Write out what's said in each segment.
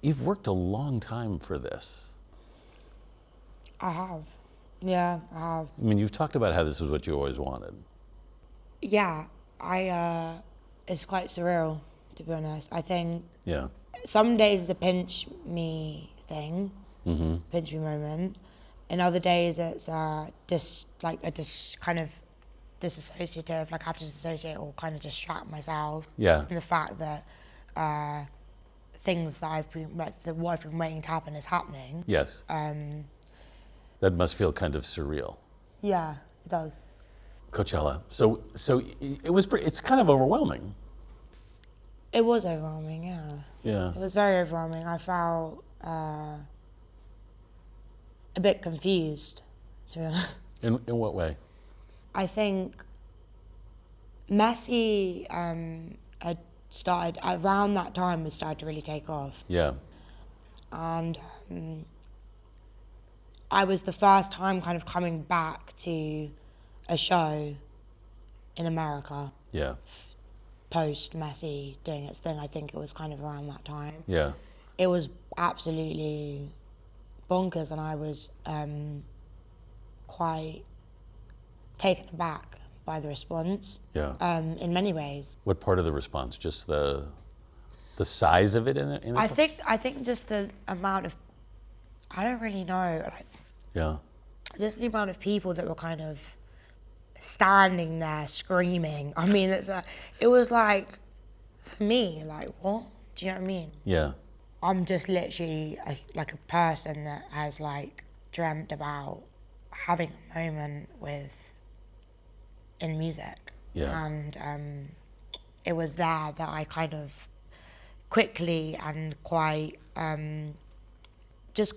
You've worked a long time for this. I have. Yeah, I have. I mean, you've talked about how this is what you always wanted. Yeah, it's quite surreal, to be honest. I think Yeah. some days it's a pinch me thing, pinch me moment. And other days it's kind of disassociative, like I have to disassociate or kind of distract myself Yeah. from the fact that things that what I've been waiting to happen is happening. Yes. That must feel kind of surreal. Yeah, it does. Coachella. So it's kind of overwhelming. It was overwhelming, yeah. Yeah. It was very overwhelming. I felt a bit confused, to be honest. In what way? I think Messi had started, around that time, it started to really take off. Yeah. And I was the first time kind of coming back to a show in America Yeah. post Messi doing its thing. I think it was kind of around that time. Yeah. It was absolutely bonkers, and I was quite taken aback by the response. Yeah. In many ways. What part of the response? Just the size of it in itself? I think just the amount of, I don't really know, like Yeah. just the amount of people that were kind of standing there screaming. I mean, it was like, for me, like, what? Do you know what I mean? Yeah. I'm just literally like a person that has like dreamt about having a moment in music. Yeah. And it was there that I kind of quickly and quite just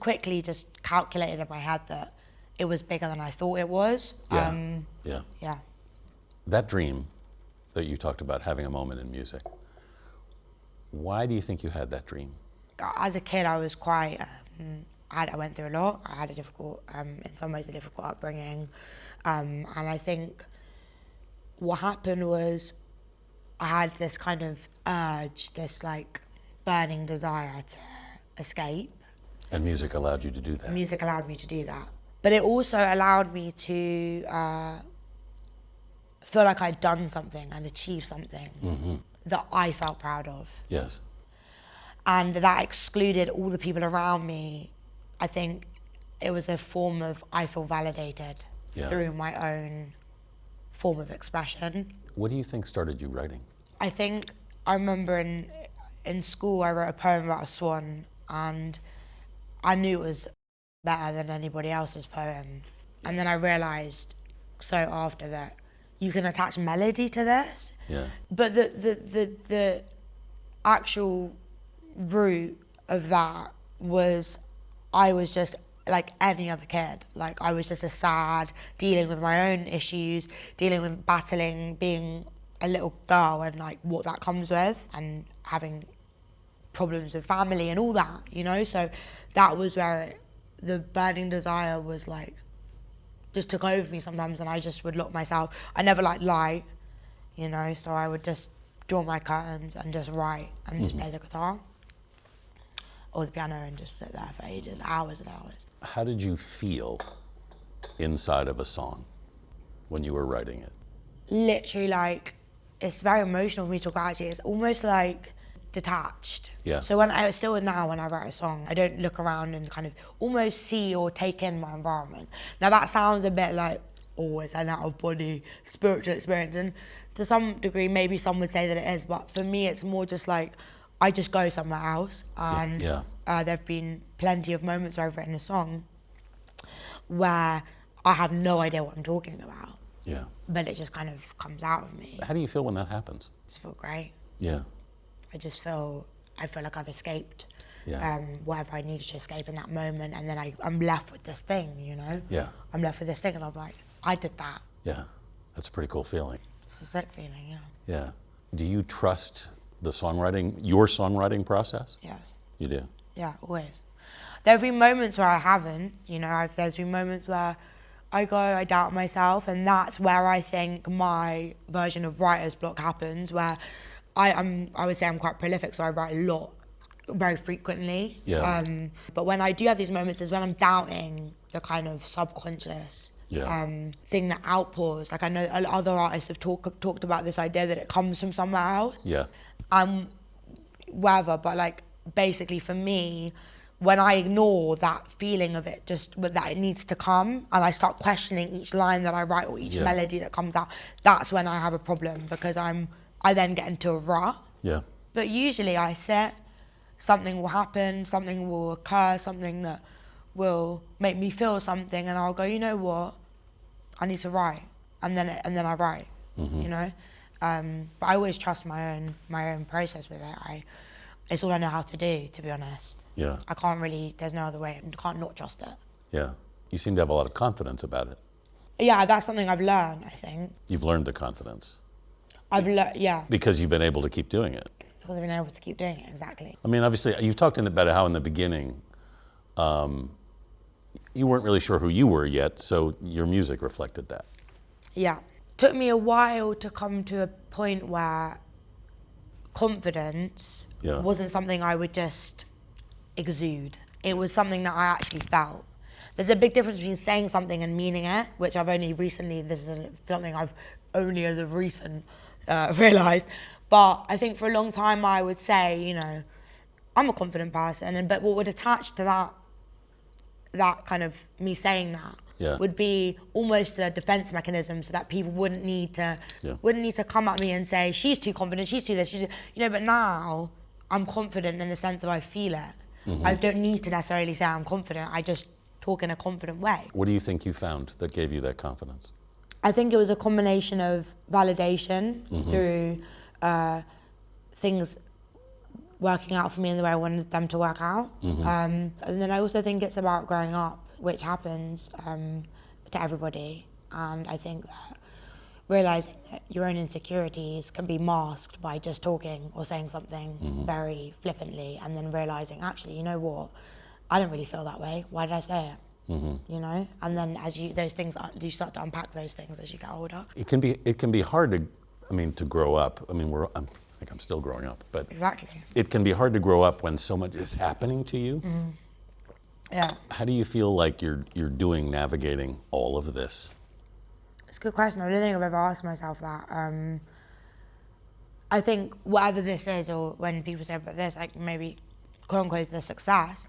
calculated in my head that it was bigger than I thought it was. Yeah. Yeah. Yeah. That dream that you talked about, having a moment in music, why do you think you had that dream? As a kid, I was quite, I went through a lot. I had a difficult, in some ways a difficult upbringing. And I think what happened was I had this kind of urge, this like burning desire to escape. And music allowed you to do that. Music allowed me to do that. But it also allowed me to feel like I'd done something and achieved something that I felt proud of. Yes. And that excluded all the people around me. I think it was a form of, I feel validated through my own form of expression. What do you think started you writing? I think I remember in school I wrote a poem about a swan, and I knew it was better than anybody else's poem. And then I realised so after that you can attach melody to this. Yeah. But the actual root of that was I was just like any other kid. Like I was just a sad, dealing with my own issues, dealing with battling, being a little girl and like what that comes with, and having problems with family and all that, you know? So that was where the burning desire was like, just took over me sometimes, and I just would lock myself. I never liked light, you know? So I would just draw my curtains and just write and just play the guitar or the piano and just sit there for ages, hours and hours. How did you feel inside of a song when you were writing it? Literally, like, it's very emotional for me to talk about, actually. It's almost like detached. Yeah. So when I write a song, I don't look around and kind of almost see or take in my environment. Now that sounds a bit like, oh, it's an out of body spiritual experience, and to some degree maybe some would say that it is, but for me it's more just like I just go somewhere else, and there've been plenty of moments where I've written a song where I have no idea what I'm talking about. Yeah. But it just kind of comes out of me. How do you feel when that happens? I just feel great. Yeah. I feel like I've escaped whatever I needed to escape in that moment, and then I'm left with this thing, you know? Yeah. I'm left with this thing, and I'm like, I did that. Yeah. That's a pretty cool feeling. It's a sick feeling, yeah. Yeah. Do you trust your songwriting process? Yes. You do? Yeah, always. There have been moments where I haven't, you know, there's been moments where I doubt myself, and that's where I think my version of writer's block happens, where I would say I'm quite prolific, so I write a lot, very frequently. Yeah. But when I do have these moments is when I'm doubting the kind of subconscious thing that outpours. Like I know other artists have talked about this idea that it comes from somewhere else. Yeah. Whatever, but like basically for me, when I ignore that feeling of it, just that it needs to come, and I start questioning each line that I write or each melody that comes out, that's when I have a problem, because I then get into a rut. Yeah. But usually I sit, something will happen, something will occur, something that will make me feel something, and I'll go, you know what, I need to write, and then I write, you know. But I always trust my own process with it. It's all I know how to do, to be honest. Yeah. I can't really, there's no other way, I can't not trust it. Yeah. You seem to have a lot of confidence about it. Yeah, that's something I've learned, I think. You've learned the confidence. I've learned, yeah. Because you've been able to keep doing it. Because I've been able to keep doing it, exactly. I mean, obviously, you've talked about how in the beginning, you weren't really sure who you were yet, so your music reflected that. Yeah. Took me a while to come to a point where confidence wasn't something I would just exude. It was something that I actually felt. There's a big difference between saying something and meaning it, which I've only recently, this is something I've only as of recent realised. But I think for a long time I would say, you know, I'm a confident person, but what would attach to that kind of me saying that would be almost a defense mechanism, so that people wouldn't need to come at me and say, she's too confident, she's too this, you know. But now I'm confident in the sense that I feel it. I don't need to necessarily say I'm confident, I just talk in a confident way. What do you think you found that gave you that confidence? I think it was a combination of validation through things working out for me in the way I wanted them to work out. And then I also think it's about growing up, which happens to everybody. And I think that realizing that your own insecurities can be masked by just talking or saying something very flippantly, and then realizing, actually, you know what, I don't really feel that way. Why did I say it? You know, and then as you start to unpack those things as you get older. It can be hard to grow up. I mean, I think I'm still growing up, but exactly, it can be hard to grow up when so much is happening to you. Yeah. How do you feel like you're doing navigating all of this? It's a good question. I don't think I've ever asked myself that. I think whatever this is, or when people say about this, like maybe quote unquote the success,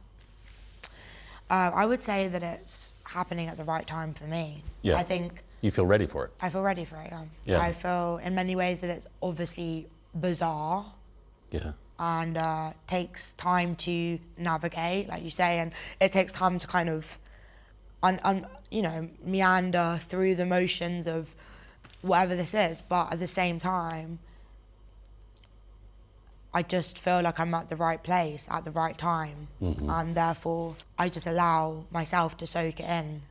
I would say that it's happening at the right time for me. Yeah. I think you feel ready for it. I feel ready for it. Yeah. I feel in many ways that it's obviously bizarre. Yeah. And takes time to navigate, like you say, and it takes time to kind of, meander through the motions of whatever this is. But at the same time, I just feel like I'm at the right place at the right time, and therefore I just allow myself to soak it in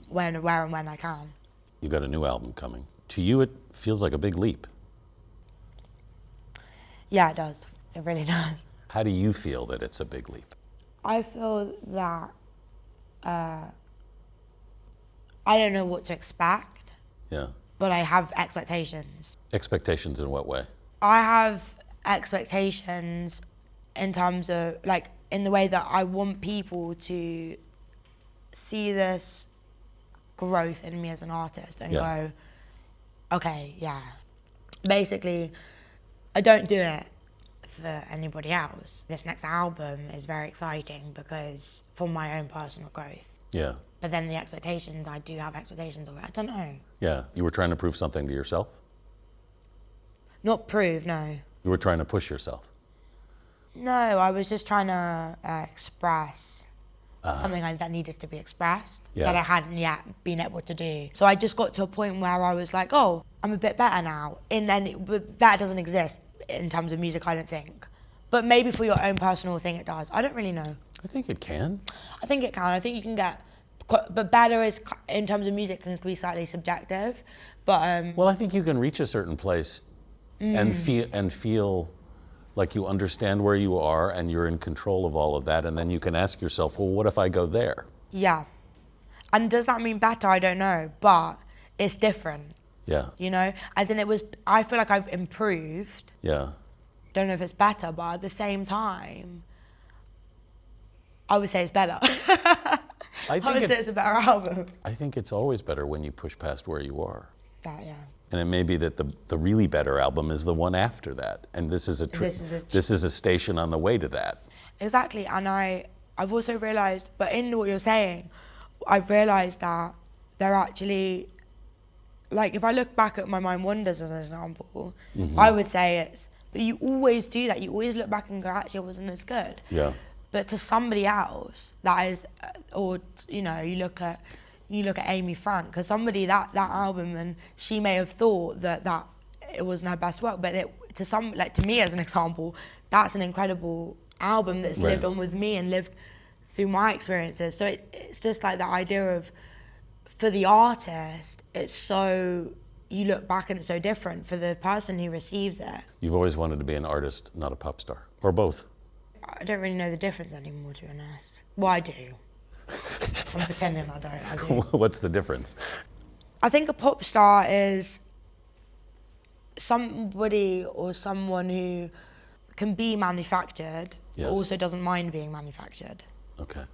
where and when I can. You got a new album coming. To you, it feels like a big leap. Yeah, it does. It really does. How do you feel that it's a big leap? I feel that I don't know what to expect. Yeah. But I have expectations. Expectations in what way? I have expectations in terms of, like, in the way that I want people to see this growth in me as an artist and go, okay, yeah. Basically, I don't do it for anybody else. This next album is very exciting because for my own personal growth. Yeah. But then the expectations, I do have expectations of it. I don't know. Yeah. You were trying to prove something to yourself? Not prove, no. You were trying to push yourself? No, I was just trying to express something that needed to be expressed that I hadn't yet been able to do. So I just got to a point where I was like, oh, I'm a bit better now. And then that doesn't exist in terms of music, I don't think. But maybe for your own personal thing, it does. I don't really know. I think it can. I think it can. I think you can get, but better is, in terms of music, can be slightly subjective. But well, I think you can reach a certain place and feel like you understand where you are and you're in control of all of that, and then you can ask yourself, well, what if I go there? Yeah. And does that mean better? I don't know, but it's different. Yeah. You know, as in I feel like I've improved. Yeah. Don't know if it's better, but at the same time, I would say it's better. I would say it's a better album. I think it's always better when you push past where you are. That, yeah. And it may be that the really better album is the one after that. And this is a station on the way to that. Exactly. And I've also realised, but in what you're saying, I've realised that they're actually, like, if I look back at my Mind Wanders as an example, I would say it's, but you always do that. You always look back and go, actually, it wasn't as good. Yeah. But to somebody else, that is, or, you know, you look at Amy Frank, because somebody, that album, and she may have thought that it wasn't her best work, but to me as an example, that's an incredible album that's lived on with me and lived through my experiences. So it's just like the idea of, for the artist, it's so, you look back and it's so different. For the person who receives it, You've always wanted to be an artist, not a pop star, or both. I don't really know the difference anymore, to be honest. Well, I do. I'm pretending I do. What's the difference? I think a pop star is somebody or someone who can be manufactured, but also doesn't mind being manufactured. Okay.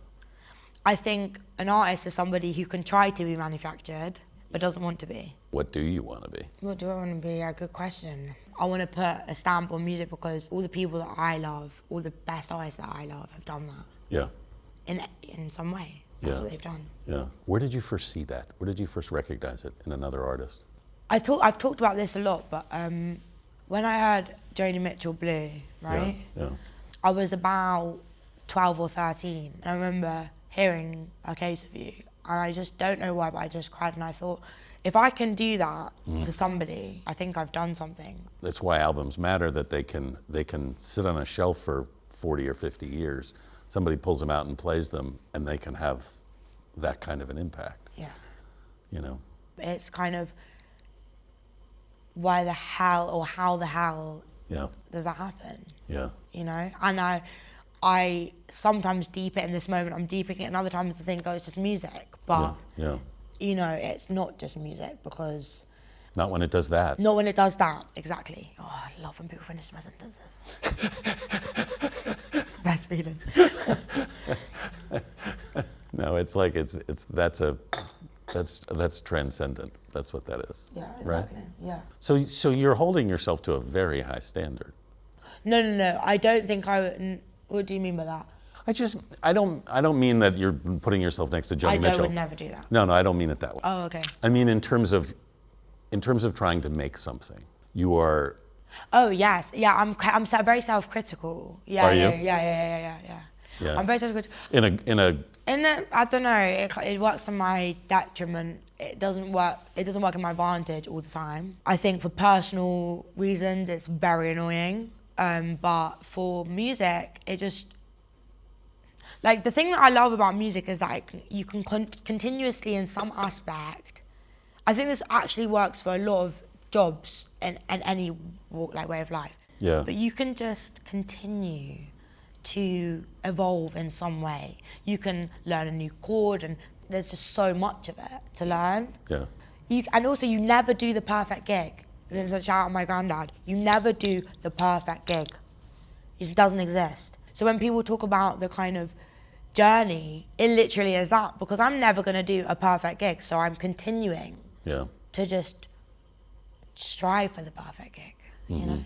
I think an artist is somebody who can try to be manufactured, but doesn't want to be. What do you want to be? What do I want to be? Yeah, good question. I want to put a stamp on music because all the people that I love, all the best artists that I love have done that. Yeah. In some way. That's what they've done. Yeah. Where did you first see that? Where did you first recognize it in another artist? I've talked about this a lot, but when I heard Joni Mitchell Blue, right? Yeah. I was about 12 or 13. And I remember hearing A Case of You, and I just don't know why, but I just cried, and I thought, if I can do that to somebody, I think I've done something. That's why albums matter, that they can sit on a shelf for 40 or 50 years. Somebody pulls them out and plays them, and they can have that kind of an impact. Yeah. You know? It's kind of, why the hell, or how the hell does that happen? Yeah. You know? And I sometimes deep it in this moment, I'm deeping it, and other times I think, oh, it's just music. But, you know, it's not just music, because... Not when it does that. Not when it does that, exactly. Oh, I love when people finish my sentences. It's the best feeling. No, it's like, that's transcendent. That's what that is. Yeah, exactly. Right? Yeah. So you're holding yourself to a very high standard. No. I don't think I would. What do you mean by that? I don't mean that you're putting yourself next to Joni Mitchell. I would never do that. No, I don't mean it that way. Oh, okay. I mean in terms of trying to make something. You are. Oh yes, yeah. I'm very self-critical. Yeah. Are you? Yeah. I'm very self-critical. In a. I don't know. It works to my detriment. It doesn't work in my advantage all the time. I think for personal reasons, it's very annoying. But for music, it just. Like, the thing that I love about music is that you can continuously, in some aspect, I think this actually works for a lot of jobs and any way of life. Yeah. But you can just continue to evolve in some way. You can learn a new chord, and there's just so much of it to learn. Yeah. And also, you never do the perfect gig. There's a shout out to my granddad. You never do the perfect gig. It doesn't exist. So when people talk about the kind of journey, it literally is that, because I'm never going to do a perfect gig, so I'm continuing to just strive for the perfect gig, you know?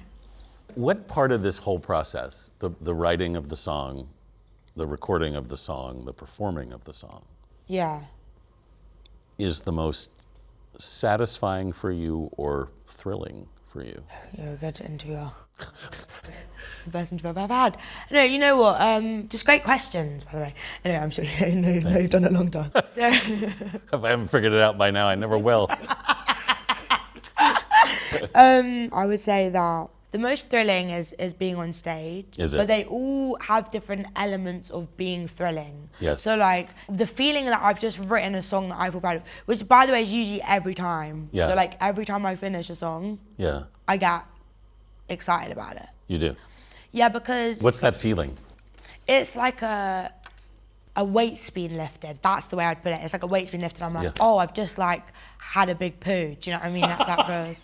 What part of this whole process, the writing of the song, the recording of the song, the performing of the song, is the most satisfying for you or thrilling for you? You're a good interviewer. It's the best interview I've ever had. No, you know what? Just great questions, by the way. Anyway, I'm sure you've done it a long time. So. If I haven't figured it out by now, I never will. I would say that the most thrilling is being on stage. Is it? But they all have different elements of being thrilling. Yes. So, like, the feeling that I've just written a song that I feel proud of, which, by the way, is usually every time. Yeah. So, like, every time I finish a song, I get excited about it. You do? Yeah, because... What's that feeling? It's like a weight's been lifted. That's the way I'd put it. It's like a weight's been lifted. I'm like, oh, I've just, like, had a big poo. Do you know what I mean? That's how it feels.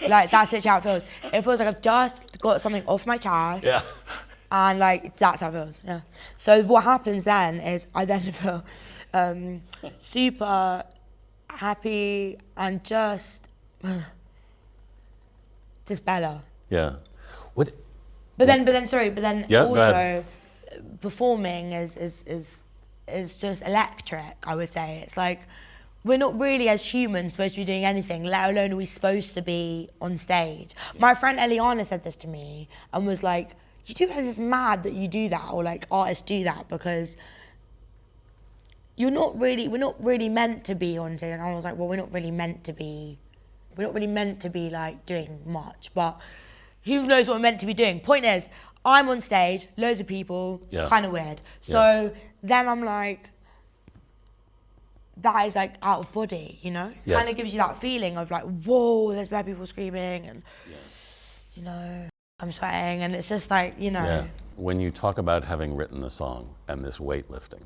Like, that's literally how it feels. It feels like I've just got something off my chest. Yeah. And like, that's how it feels, yeah. So what happens then is I then feel super happy and just Bella. Yeah. What? But then Yeah, go also ahead. performing is just electric, I would say. It's like, we're not really as humans supposed to be doing anything, let alone are we supposed to be on stage. My friend Eliana said this to me and was like, you do realize it's mad that you do that, or like artists do that, because we're not really meant to be on stage. And I was like, well, we're not really meant to be like doing much, but who knows what we're meant to be doing. Point is, I'm on stage, loads of people, kind of weird. So then I'm like, that is like out of body, you know? Yes. Kind of gives you that feeling of like, whoa, there's bad people screaming, and you know, I'm sweating, and it's just like, you know. Yeah. When you talk about having written the song and this weightlifting,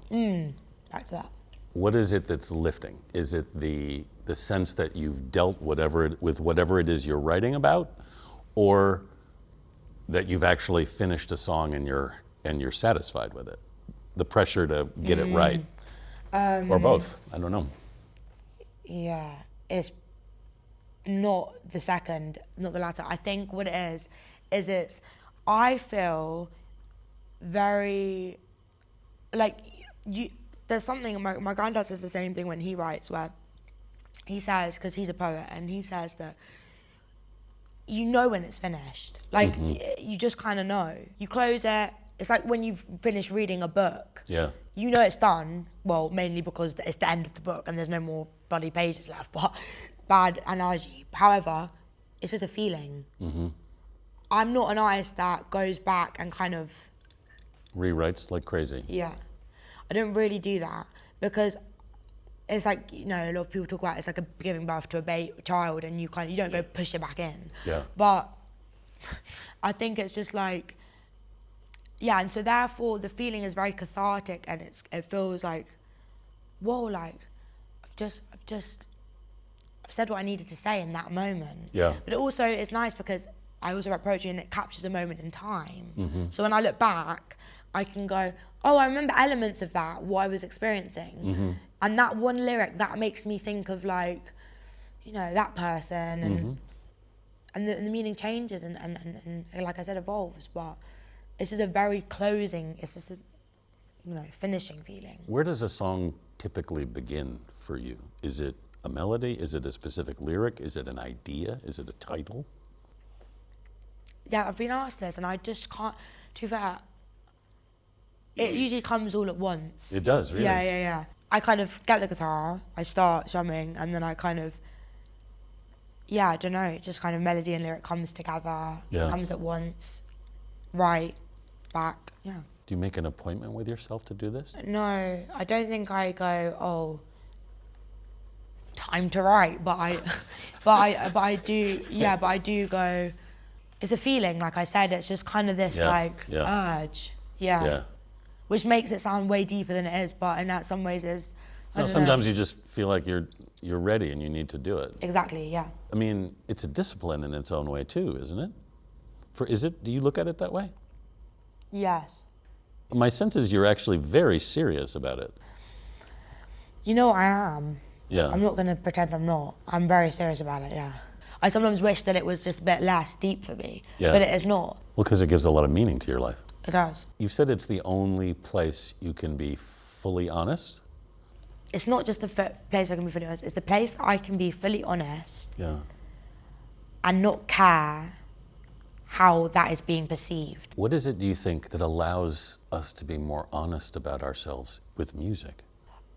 Back to that. what is it that's lifting? Is it the sense that you've dealt with whatever it is you're writing about, or that you've actually finished a song and you're satisfied with it? The pressure to get it right, or both? I don't know. Yeah, it's not the second, not the latter. I think what it is it's, I feel very, like, there's something, my granddad says the same thing when he writes, where he says, because he's a poet, and he says that you know when it's finished. Like, you just kind of know. You close it. It's like when you've finished reading a book. Yeah. You know it's done, well, mainly because it's the end of the book and there's no more bloody pages left, but bad analogy. However, it's just a feeling. I'm not an artist that goes back and kind of Rewrites like crazy. Yeah, I don't really do that, because it's like, you know, a lot of people talk about it's like giving birth to a child, and you don't go push it back in. Yeah. But I think it's just like, yeah, and so therefore the feeling is very cathartic, and it feels like, whoa, like I've said what I needed to say in that moment. Yeah. But it also is nice because I also write poetry and it captures a moment in time. So when I look back, I can go, oh, I remember elements of that, what I was experiencing. And that one lyric, that makes me think of, like, you know, that person, and the meaning changes and like I said, evolves. But it's just a very it's just a, you know, finishing feeling. Where does a song typically begin for you? Is it a melody? Is it a specific lyric? Is it an idea? Is it a title? Yeah, I've been asked this, and I just can't, to be fair, it usually comes all at once. It does, really? Yeah. I kind of get the guitar, I start strumming, and then I kind of, I don't know, it just kind of melody and lyric comes together, comes at once, right, back, yeah. Do you make an appointment with yourself to do this? No, I don't think I go, oh, time to write, but I do go, it's a feeling, like I said, it's just kind of this urge, which makes it sound way deeper than it is, but in some ways is, I don't sometimes know. you just feel like you're ready and you need to do it. Exactly, yeah. I mean, it's a discipline in its own way too, isn't it? Do you look at it that way? Yes. My sense is you're actually very serious about it. You know, I am. Yeah. I'm not going to pretend I'm not. I'm very serious about it, yeah. I sometimes wish that it was just a bit less deep for me, but it is not. Well, because it gives a lot of meaning to your life. It does. You've said it's the only place you can be fully honest. It's not just the place I can be fully honest, it's the place that I can be fully honest and not care how that is being perceived. What is it, do you think, that allows us to be more honest about ourselves with music?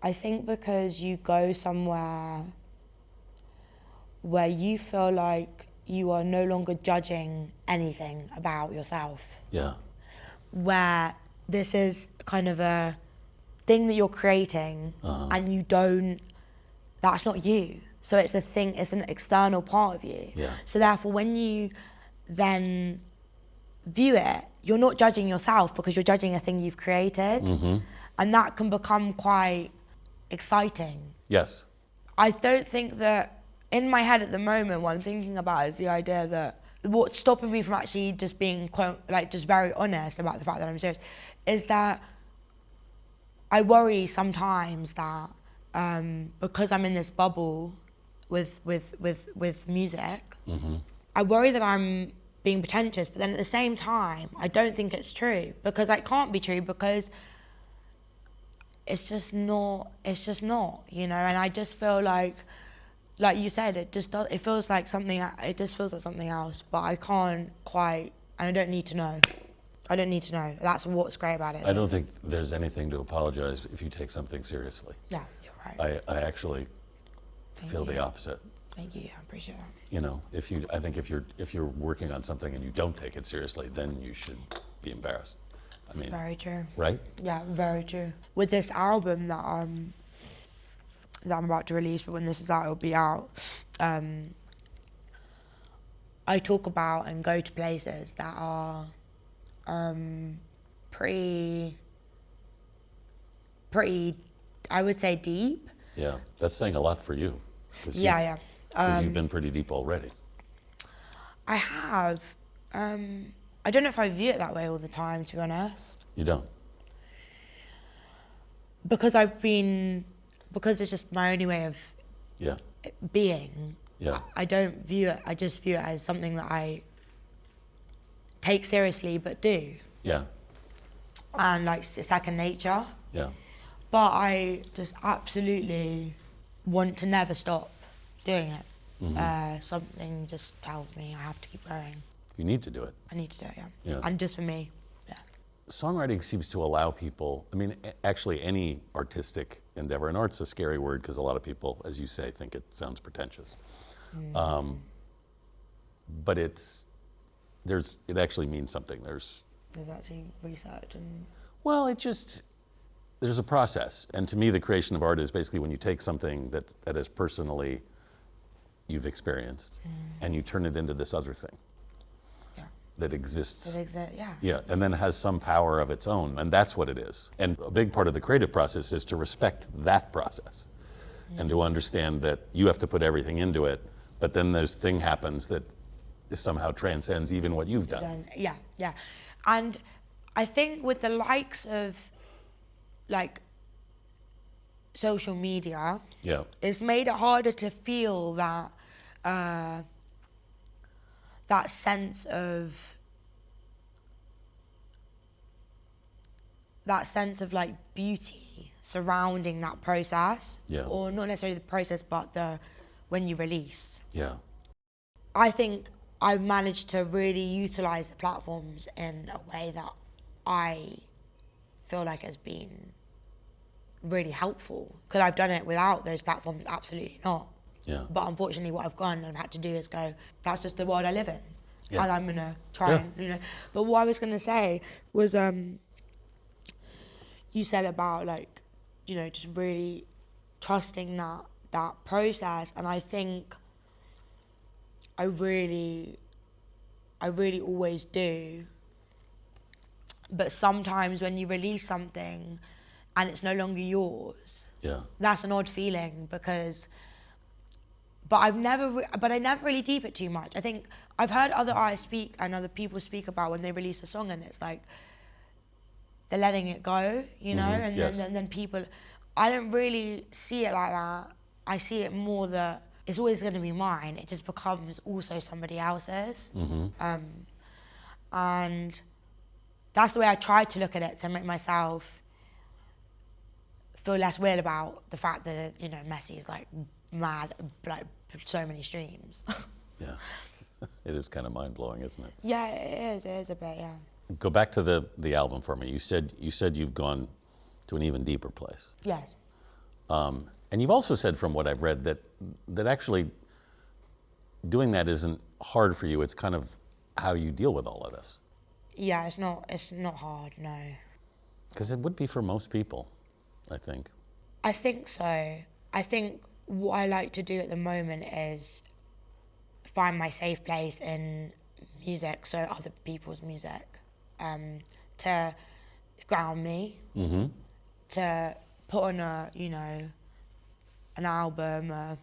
I think because you go somewhere where you feel like you are no longer judging anything about yourself. Yeah. Where this is kind of a thing that you're creating and that's not you. So it's it's an external part of you. Yeah. So therefore when you then view it, you're not judging yourself because you're judging a thing you've created. And that can become quite exciting. Yes. I don't think that, in my head at the moment, what I'm thinking about is the idea that what's stopping me from actually just being just very honest about the fact that I'm serious is that I worry sometimes that because I'm in this bubble with music, I worry that I'm being pretentious, but then at the same time, I don't think it's true, because it can't be true, because it's just not, you know. And I just feel like you said, it just does, it feels like something, it just feels like something else, but I can't quite, and I don't need to know. I don't need to know. That's what's great about it. I don't think there's anything to apologize if you take something seriously. Yeah, you're right. I actually feel the opposite. Thank you, I appreciate that. You know, I think if you're working on something and you don't take it seriously, then you should be embarrassed. I mean, very true. Right? Yeah, very true. With this album that I'm about to release, but when this is out, it'll be out. I talk about and go to places that are pretty, I would say, deep. Yeah, that's saying a lot for you. Yeah. Because you've been pretty deep already. I have. I don't know if I view it that way all the time, to be honest. You don't? Because it's just my only way of being. Yeah. I don't view it, I just view it as something that I take seriously but do. Yeah. And like it's second nature. Yeah. But I just absolutely want to never stop doing it. Something just tells me I have to keep going. You need to do it. I need to do it, Yeah. And just for me, yeah. Songwriting seems to allow people, I mean, actually any artistic endeavor, and art's a scary word because a lot of people, as you say, think it sounds pretentious. But it actually means something. There's actually research and... Well, there's a process. And to me, the creation of art is basically when you take something that is personally you've experienced and you turn it into this other thing that exists. Yeah, and then has some power of its own, and that's what it is. And a big part of the creative process is to respect that process and to understand that you have to put everything into it, but then this thing happens that somehow transcends even what you've done. Yeah. And I think with the likes of like social media, it's made it harder to feel that that sense of beauty surrounding that process, or not necessarily the process, but when you release. Yeah. I think I've managed to really utilize the platforms in a way that I feel like has been really helpful. Could I've done it without those platforms? Absolutely not. Yeah. But unfortunately, what I've gone and had to do is go, that's just the world I live in. Yeah. And I'm going to try and, But what I was going to say was, you said about just really trusting that process. And I think I really always do. But sometimes when you release something and it's no longer yours, that's an odd feeling but I never really deep it too much. I think I've heard other artists speak and other people speak about when they release a song and it's like they're letting it go, and then people, I don't really see it like that. I see it more that it's always going to be mine. It just becomes also somebody else's. And that's the way I try to look at it, to make myself feel less weird about the fact that, Messi is mad, so many streams. Yeah. It is kind of mind-blowing, isn't it? Yeah, it is a bit, yeah. Go back to the album for me. You said you've gone to an even deeper place. Yes. And you've also said, from what I've read, that actually doing that isn't hard for you. It's kind of how you deal with all of this. Yeah, it's not hard, no. Because it would be for most people, I think. I think so. I think what I like to do at the moment is find my safe place in music, so other people's music, to ground me, to put on an album,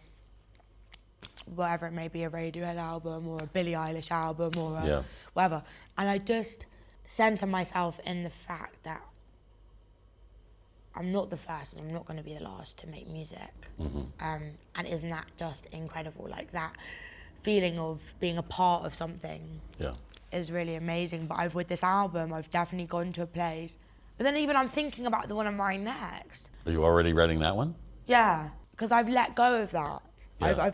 whatever it may be, a Radiohead album or a Billie Eilish album or Yeah. whatever. And I just center myself in the fact that I'm not the first and I'm not going to be the last to make music. And isn't that just incredible? Like, that feeling of being a part of something Yeah. is really amazing. But with this album, I've definitely gone to a place. But then even I'm thinking about the one I'm writing next. Are you already writing that one? Yeah, because I've let go of that. Yeah.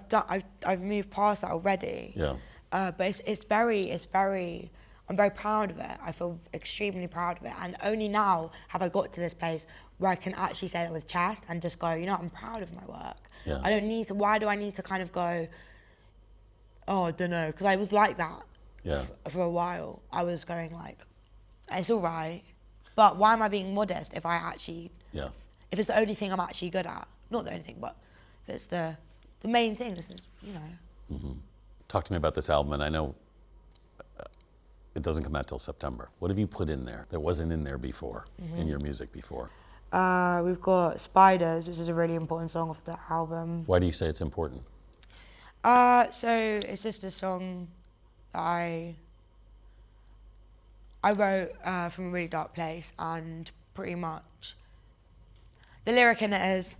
I've moved past that already. Yeah. But it's very. I'm very proud of it. I feel extremely proud of it. And only now have I got to this place where I can actually say that with chest and just go, you know, I'm proud of my work. Yeah. I don't need to. Why do I need to kind of go? Oh, I don't know, because I was like that. Yeah. For a while. I was going like, it's all right, but why am I being modest if I actually, Yeah. if it's the only thing I'm actually good at? Not the only thing, but it's the main thing. This is, you know. Talk to me about this album, and I know it doesn't come out till September. What have you put in there that wasn't in there before, in your music before? We've got Spiders, which is a really important song off the album. Why do you say it's important? So it's just a song that I wrote from a really dark place, and pretty much the lyric in it is,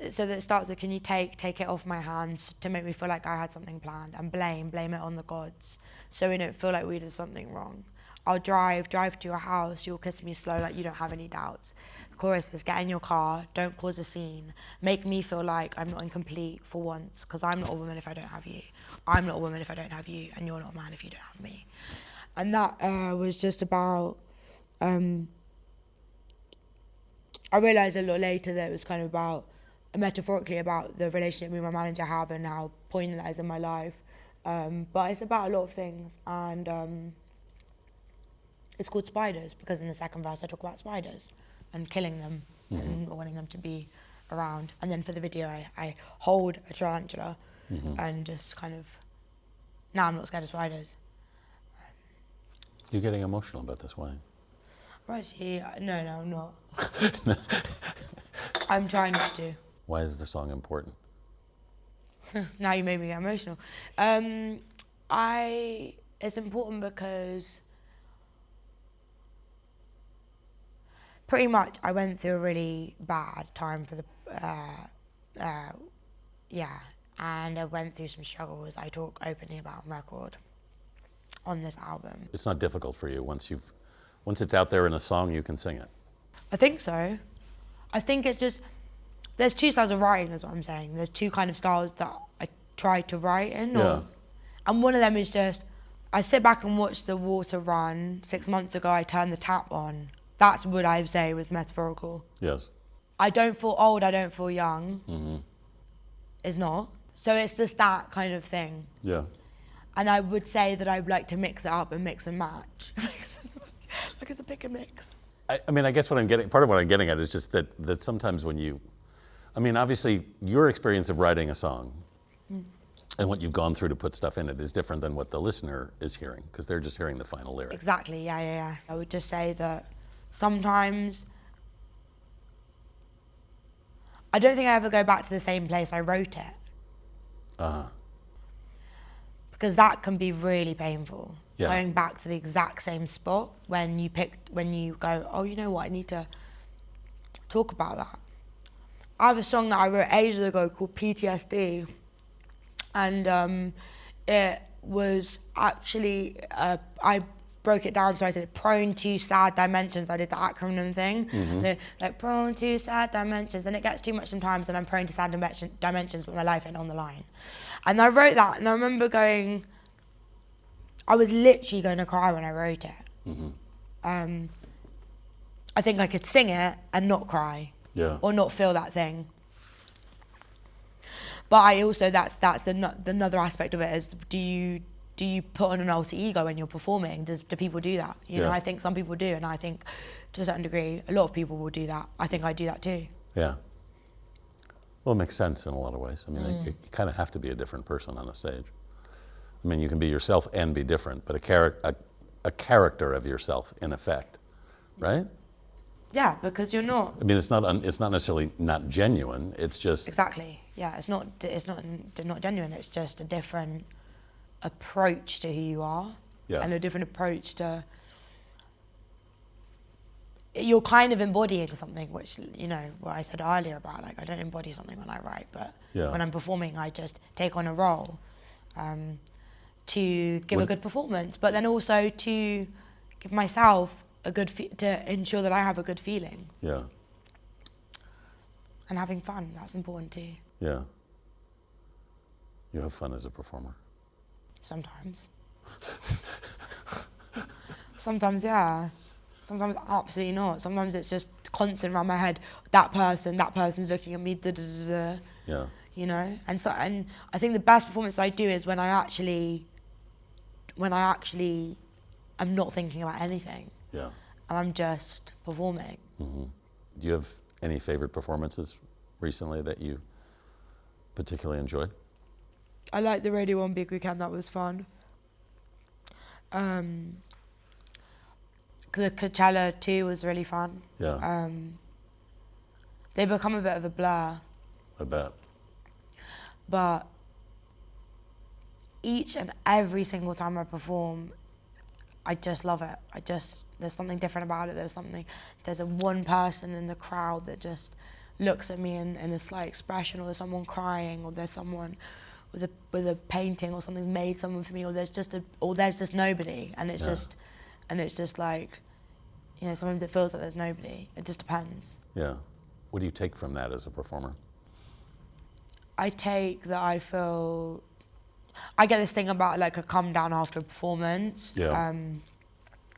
so that it starts with, can you take it off my hands to make me feel like I had something planned, and blame it on the gods so we don't feel like we did something wrong. I'll drive to your house, you'll kiss me slow like you don't have any doubts. The chorus is, get in your car, don't cause a scene, make me feel like I'm not incomplete for once, because I'm not a woman if I don't have you. I'm not a woman if I don't have you, and you're not a man if you don't have me. And that was just about, I realised a lot later that it was kind of about, metaphorically about the relationship me and my manager have and how poignant that is in my life. But it's about a lot of things, and it's called Spiders because in the second verse I talk about spiders and killing them and not wanting them to be around. And then for the video I hold a tarantula and just kind of, now I'm not scared of spiders. You're getting emotional about this, why? Right, see, no, I'm not. I'm trying not to. Why is the song important? Now you made me get emotional. It's important because pretty much I went through a really bad time for the, and I went through some struggles I talk openly about on record on this album. It's not difficult for you once it's out there in a song, you can sing it. I think so. I think it's just, there's two styles of writing is what I'm saying. There's two kind of styles that I try to write in. And one of them is just, I sit back and watch the water run. 6 months ago, I turned the tap on. That's what I would say was metaphorical. Yes. I don't feel old, I don't feel young. Is not. So it's just that kind of thing. Yeah. And I would say that I would like to mix it up and mix and match. Like it's a pick and mix. I mean, I guess part of what I'm getting at is just that sometimes when you, I mean, obviously your experience of writing a song and what you've gone through to put stuff in it is different than what the listener is hearing, because they're just hearing the final lyric. Exactly, yeah. I would just say that sometimes I don't think I ever go back to the same place I wrote it. Because that can be really painful. Yeah. Going back to the exact same spot when you go, oh, you know what, I need to talk about that. I have a song that I wrote ages ago called PTSD, and it was actually, I broke it down, so I said prone to sad dimensions. I did the acronym thing, like prone to sad dimensions, and it gets too much sometimes, and I'm prone to sad dimensions, but my life ain't on the line. And I wrote that, and I remember going, I was literally going to cry when I wrote it. I think I could sing it and not cry, or not feel that thing. But I also, that's another aspect of it is, do you put on an alter ego when you're performing? Do people do that? You know, I think some people do, and I think to a certain degree, a lot of people will do that. I think I do that too. Yeah. Well, it makes sense in a lot of ways. I mean, you kind of have to be a different person on a stage. I mean, you can be yourself and be different, but a character of yourself, in effect, right? Yeah, because you're not. I mean, it's not necessarily not genuine. It's just Exactly. Yeah, it's not genuine. It's just a different approach to who you are, Yeah. and a different approach to. You're kind of embodying something, which, you know, what I said earlier about, like, I don't embody something when I write, but Yeah. when I'm performing, I just take on a role to give a good performance, but then also to give myself a good to ensure that I have a good feeling. Yeah. And having fun, that's important too. Yeah. You have fun as a performer. Sometimes. Sometimes, yeah. Sometimes absolutely not. Sometimes it's just constant around my head. That person's looking at me. Da, da, da, da, Yeah. you know, and I think the best performance I do is when I actually am not thinking about anything. Yeah. And I'm just performing. Mm-hmm. Do you have any favorite performances recently that you particularly enjoyed? I like the Radio 1 Big Weekend. That was fun. The Coachella 2 was really fun. Yeah. They become a bit of a blur. I bet. But each and every single time I perform, I just love it. There's something different about it. There's a one person in the crowd that just looks at me in a slight expression, or there's someone crying, or there's someone with a painting, or something's made someone for me, or there's just nobody, and it's just like, you know, sometimes it feels like there's nobody. It just depends. Yeah. What do you take from that as a performer? I take that I get this thing about like a come down after a performance. Yeah.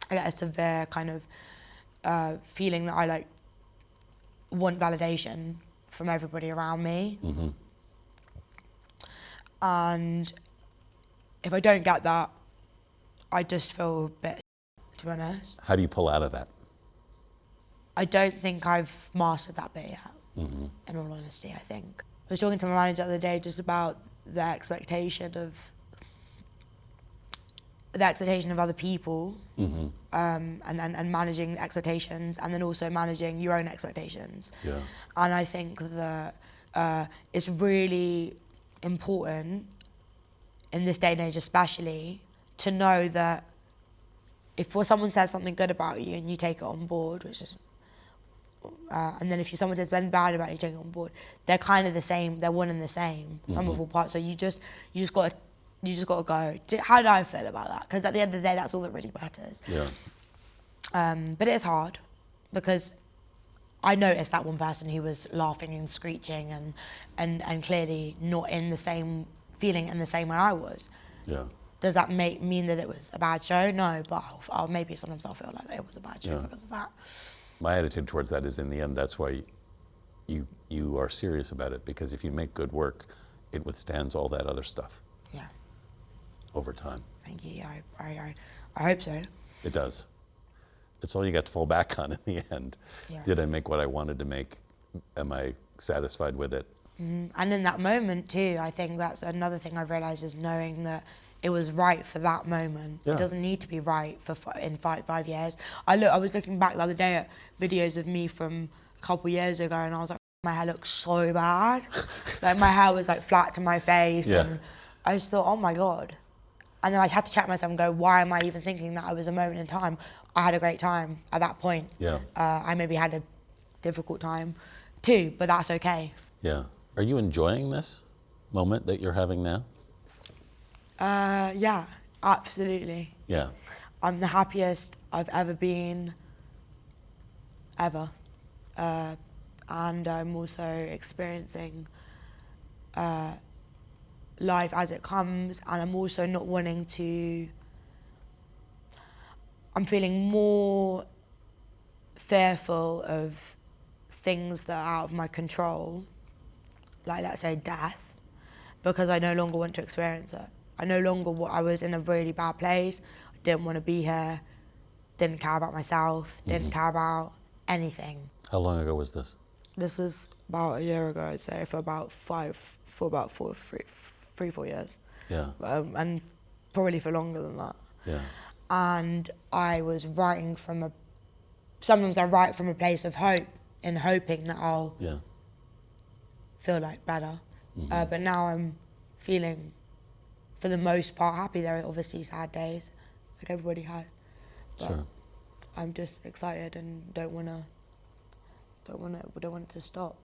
I get a severe kind of feeling that I like want validation from everybody around me. Mm-hmm. And if I don't get that, I just feel a bit, to be honest. How do you pull out of that? I don't think I've mastered that bit yet, Mm-hmm. in all honesty, I think. I was talking to my manager the other day just about the expectation of other people, Mm-hmm. and managing expectations, and then also managing your own expectations. Yeah. And I think that it's really important in this day and age especially to know that if someone says something good about you and you take it on board, which is and then if someone says something bad about you, take it on board, they're kind of the same, they're one and the same, some of all parts. So you just got to go, how do I feel about that? Because at the end of the day, that's all that really matters. Yeah. But it is hard because I noticed that one person who was laughing and screeching and clearly not in the same feeling in the same way I was. Yeah. Does that mean that it was a bad show? No, but maybe sometimes I'll feel like it was a bad show because of that. My attitude towards that is, in the end, that's why you are serious about it, because if you make good work, it withstands all that other stuff. Yeah. Over time. Thank you. I hope so. It does. It's all you got to fall back on in the end. Yeah. Did I make what I wanted to make? Am I satisfied with it? Mm-hmm. And in that moment too, I think that's another thing I've realised, is knowing that it was right for that moment. Yeah. It doesn't need to be right in 5 years. I was looking back the other day at videos of me from a couple years ago, and I was like, my hair looks so bad. Like my hair was like flat to my face, Yeah. and I just thought, oh my God. And then I had to check myself and go, why am I even thinking that? I was a moment in time. I had a great time at that point. Yeah. I maybe had a difficult time too, but that's okay. Yeah. Are you enjoying this moment that you're having now? Yeah, absolutely. Yeah. I'm the happiest I've ever been, ever. And I'm also experiencing life as it comes, and I'm also not wanting to, I'm feeling more fearful of things that are out of my control, like let's say death, because I no longer want to experience it. I was in a really bad place. I didn't want to be here, didn't care about myself, didn't care about anything. How long ago was this? This was about a year ago, I'd say, for about 3-4 years. Yeah. And probably for longer than that. Yeah. And I was writing from a sometimes I write from a place of hope and hoping that I'll Yeah. feel like better. But now I'm feeling, for the most part, happy. There are obviously sad days, like everybody has. But Sure. I'm just excited and don't want it to stop.